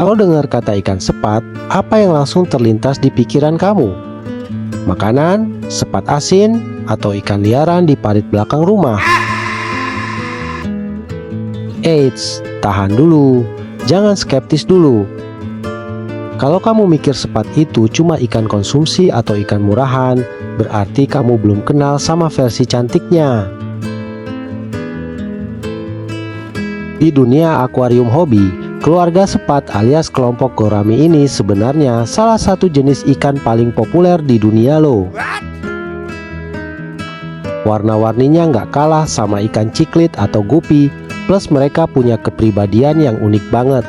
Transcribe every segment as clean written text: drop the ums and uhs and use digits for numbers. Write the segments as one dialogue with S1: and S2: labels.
S1: Kalau dengar kata ikan sepat, apa yang langsung terlintas di pikiran kamu? Makanan, sepat asin, atau ikan liaran di parit belakang rumah? Eits, tahan dulu, jangan skeptis dulu. Kalau kamu mikir sepat itu cuma ikan konsumsi atau ikan murahan, berarti kamu belum kenal sama versi cantiknya. Di dunia akuarium hobi, keluarga sepat alias kelompok gourami ini sebenarnya salah satu jenis ikan paling populer di dunia loh. Warna-warninya nggak kalah sama ikan ciklit atau gupi, plus mereka punya kepribadian yang unik banget.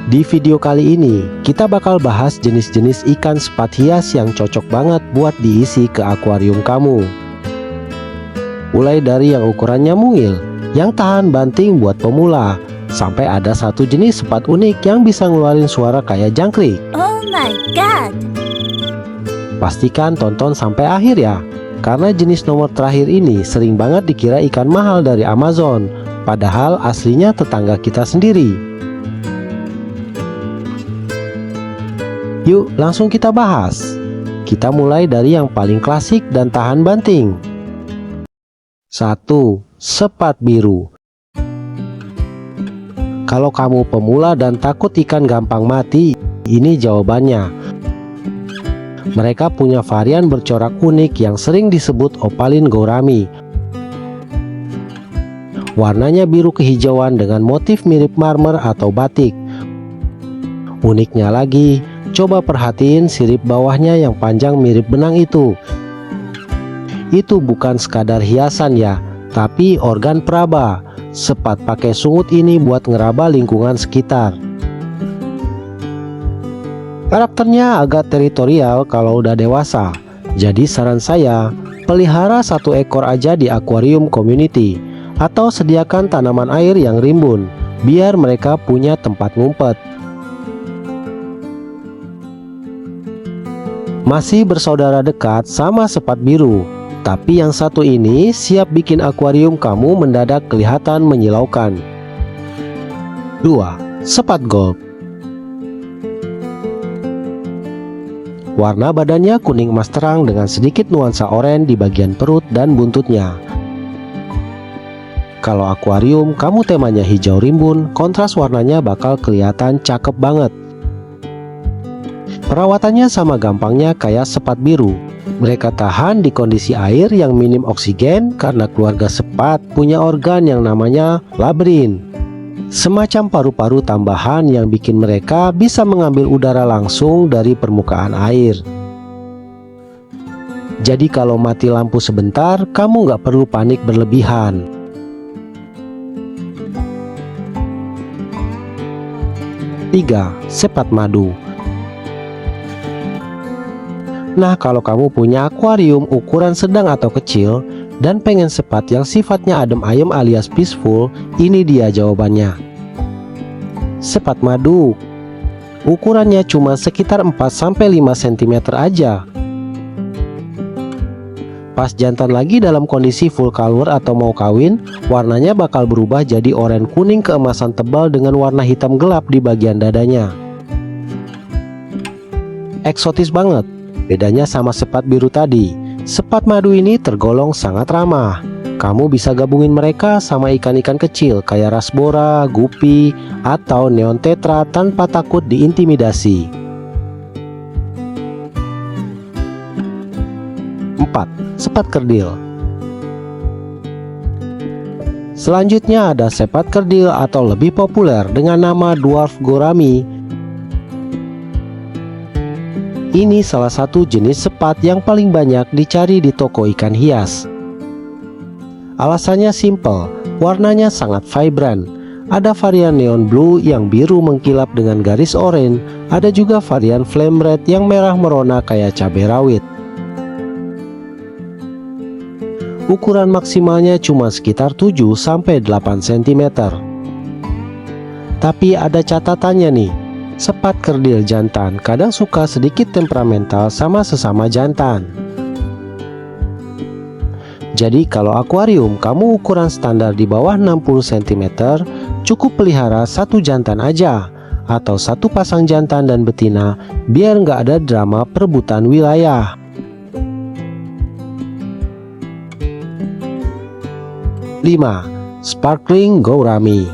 S1: Di video kali ini, kita bakal bahas jenis-jenis ikan sepat hias yang cocok banget buat diisi ke akuarium kamu. Mulai dari yang ukurannya mungil, yang tahan banting buat pemula, sampai ada satu jenis sepat unik yang bisa ngeluarin suara kayak jangkrik.
S2: Oh my god!
S1: Pastikan tonton sampai akhir ya, karena jenis nomor terakhir ini sering banget dikira ikan mahal dari Amazon, padahal aslinya tetangga kita sendiri. Yuk langsung kita bahas. Kita mulai dari yang paling klasik dan tahan banting. 1. Sepat biru. Kalau kamu pemula dan takut ikan gampang mati, ini jawabannya. Mereka punya varian bercorak unik yang sering disebut opalin gourami. Warnanya biru kehijauan dengan motif mirip marmer atau batik. Uniknya lagi, coba perhatiin sirip bawahnya yang panjang mirip benang itu. Itu bukan sekadar hiasan ya, tapi organ peraba. Sepat pakai sungut ini buat ngeraba lingkungan sekitar. Karakternya agak teritorial kalau udah dewasa. Jadi saran saya, pelihara satu ekor aja di akuarium community, atau sediakan tanaman air yang rimbun, biar mereka punya tempat ngumpet. Masih bersaudara dekat sama sepat biru, tapi yang satu ini siap bikin akuarium kamu mendadak kelihatan menyilaukan. 2. Sepat gold. Warna badannya kuning emas terang dengan sedikit nuansa oranye di bagian perut dan buntutnya. Kalau akuarium kamu temanya hijau rimbun, kontras warnanya bakal kelihatan cakep banget. Perawatannya sama gampangnya kayak sepat biru. Mereka tahan di kondisi air yang minim oksigen karena keluarga sepat punya organ yang namanya labrin. Semacam paru-paru tambahan yang bikin mereka bisa mengambil udara langsung dari permukaan air. Jadi kalau mati lampu sebentar, kamu nggak perlu panik berlebihan. 3. Sepat madu. Nah, kalau kamu punya akuarium ukuran sedang atau kecil dan pengen sepat yang sifatnya adem ayem alias peaceful, ini dia jawabannya. Sepat madu. Ukurannya cuma sekitar 4-5 cm aja. Pas jantan lagi dalam kondisi full color atau mau kawin, warnanya bakal berubah jadi oranye kuning keemasan tebal dengan warna hitam gelap di bagian dadanya. Eksotis banget. Bedanya sama sepat biru tadi, sepat madu ini tergolong sangat ramah. Kamu bisa gabungin mereka sama ikan-ikan kecil kayak rasbora, gupi, atau neon tetra tanpa takut diintimidasi. 4. Sepat kerdil. Selanjutnya ada sepat kerdil atau lebih populer dengan nama dwarf gourami. Ini salah satu jenis sepat yang paling banyak dicari di toko ikan hias. Alasannya simple, warnanya sangat vibrant. Ada varian neon blue yang biru mengkilap dengan garis oranye, ada juga varian flame red yang merah merona kayak cabai rawit. Ukuran maksimalnya cuma sekitar 7-8 cm. Tapi ada catatannya nih. Sepat kerdil jantan kadang suka sedikit temperamental sama sesama jantan. Jadi kalau akuarium kamu ukuran standar di bawah 60 cm, cukup pelihara satu jantan aja, atau satu pasang jantan dan betina, biar nggak ada drama perebutan wilayah. 5. Sparkling Gourami.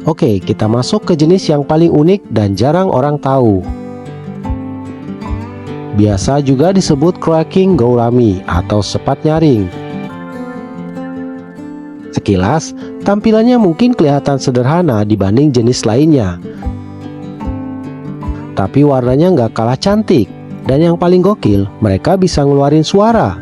S1: Oke, kita masuk ke jenis yang paling unik dan jarang orang tahu. Biasa juga disebut Cracking Gourami atau sepat nyaring. Sekilas, tampilannya mungkin kelihatan sederhana dibanding jenis lainnya. Tapi warnanya nggak kalah cantik, dan yang paling gokil, mereka bisa ngeluarin suara.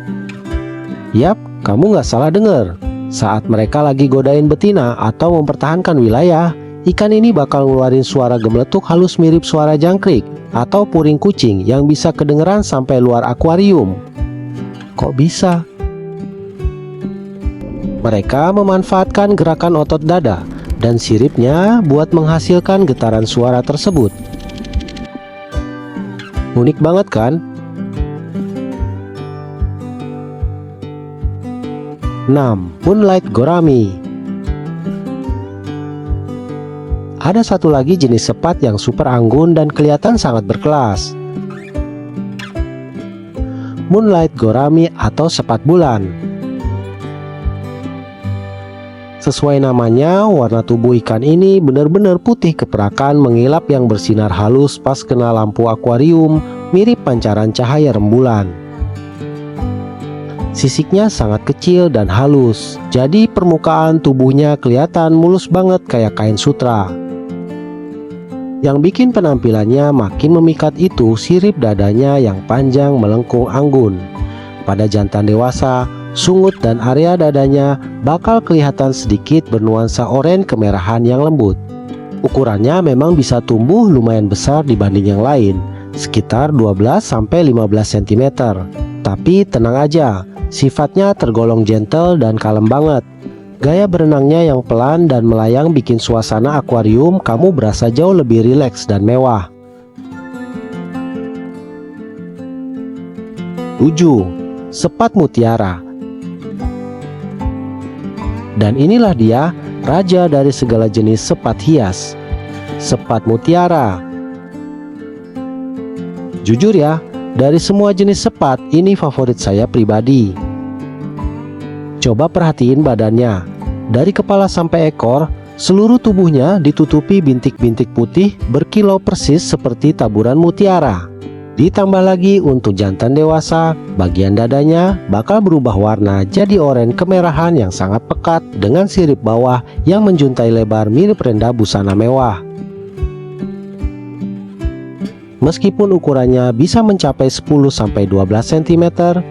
S1: Yap, kamu nggak salah dengar. Saat mereka lagi godain betina atau mempertahankan wilayah, ikan ini bakal ngeluarin suara gemeletuk halus mirip suara jangkrik atau puring kucing yang bisa kedengeran sampai luar akuarium. Kok bisa? Mereka memanfaatkan gerakan otot dada dan siripnya buat menghasilkan getaran suara tersebut. Unik banget kan? 6. Moonlight Gourami. Ada satu lagi jenis sepat yang super anggun dan kelihatan sangat berkelas. Moonlight Gourami atau sepat bulan. Sesuai namanya, warna tubuh ikan ini benar-benar putih keperakan mengilap yang bersinar halus pas kena lampu akuarium, mirip pancaran cahaya rembulan. Sisiknya sangat kecil dan halus, jadi permukaan tubuhnya kelihatan mulus banget kayak kain sutra. Yang bikin penampilannya makin memikat itu sirip dadanya yang panjang melengkung anggun. Pada jantan dewasa, sungut dan area dadanya bakal kelihatan sedikit bernuansa oranye kemerahan yang lembut. Ukurannya memang bisa tumbuh lumayan besar dibanding yang lain, sekitar 12-15 cm. Tapi tenang aja, sifatnya tergolong gentle dan kalem banget. Gaya berenangnya yang pelan dan melayang bikin suasana akuarium kamu berasa jauh lebih rileks dan mewah. 7. Sepat mutiara. Dan inilah dia, raja dari segala jenis sepat hias, sepat mutiara. Jujur ya, dari semua jenis sepat, ini favorit saya pribadi. Coba perhatiin badannya. Dari kepala sampai ekor, seluruh tubuhnya ditutupi bintik-bintik putih berkilau persis seperti taburan mutiara. Ditambah lagi untuk jantan dewasa, bagian dadanya bakal berubah warna jadi oranye kemerahan yang sangat pekat dengan sirip bawah yang menjuntai lebar mirip renda busana mewah. Meskipun ukurannya bisa mencapai 10-12 cm,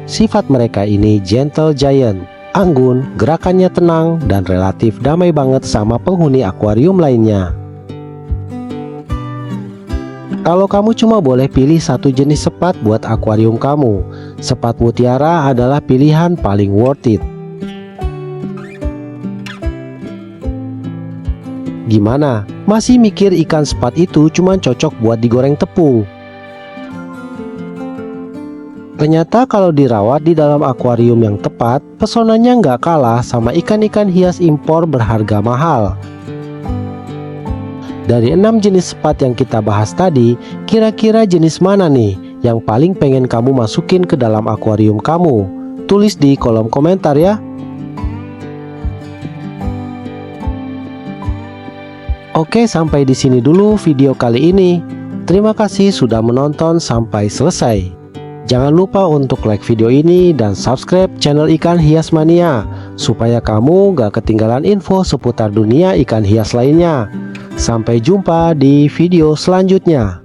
S1: sifat mereka ini gentle giant. Anggun, gerakannya tenang, dan relatif damai banget sama penghuni akuarium lainnya. Kalau kamu cuma boleh pilih satu jenis sepat buat akuarium kamu, sepat mutiara adalah pilihan paling worth it. Gimana? Masih mikir ikan sepat itu cuma cocok buat digoreng tepung? Ternyata kalau dirawat di dalam akuarium yang tepat, pesonanya nggak kalah sama ikan-ikan hias impor berharga mahal. Dari 6 jenis sepat yang kita bahas tadi, kira-kira jenis mana nih yang paling pengen kamu masukin ke dalam akuarium kamu? Tulis di kolom komentar ya. Oke, sampai di sini dulu video kali ini. Terima kasih sudah menonton sampai selesai. Jangan lupa untuk like video ini dan subscribe channel Ikan Hias Mania supaya kamu gak ketinggalan info seputar dunia ikan hias lainnya. Sampai jumpa di video selanjutnya.